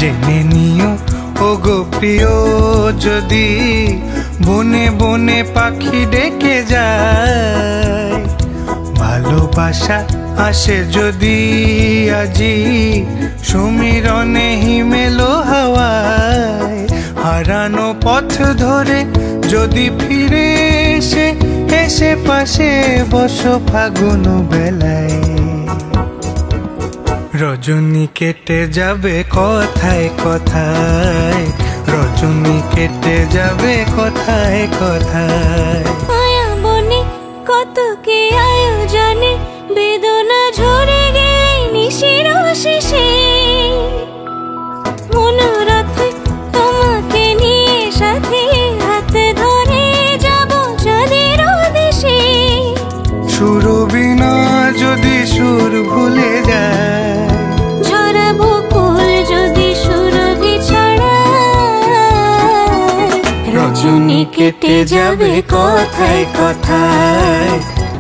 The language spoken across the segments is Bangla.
জেনে নিও ও গো প্রিয়, যদি বনে বনে পাখি ডেকে যায়, ভালোবাসা আসে যদি আজি সমীরণে হিমেলো হাওয়ায়, হারানো পথ ধরে যদি ফিরে এসে এসে পাশে বসো ফাগুন বেলায়, রজনী কেটে যাবে কথায় কথায়, রজনী কেটে যাবে কথায় কথায়। মায়া বনে কত কে আয়োজনে বেদনা ঝরে গেলে নিশির শেষে, মনোরথে তোমাকে নিয়ে সাথে হাতে ধরে যাব চাঁদের দেশে। সুর বিনা যদি সুর ভুলে যায়, ঝরাবো ফুল যদি সুরভি ছড়ায়, রজনী কেটে যাবে কথায় কথায়,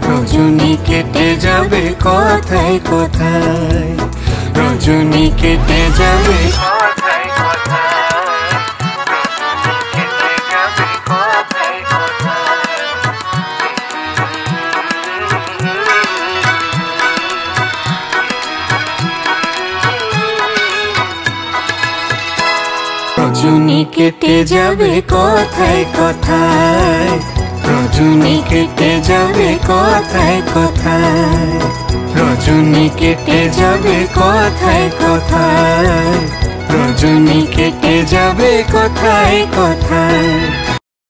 রজনী কেটে যাবে কথায় কথায়, রজনী কেটে যাবে কথায় কথায়, রজনী কেটে যাবে কথায় কথায়। রজনী কেটে যাবে কথায় কথায়, রজনী কেটে যাবে কথায় কথায়, রজনী কেটে যাবে কথায় কথায়, রজনী কেটে যাবে কথায় কথায়।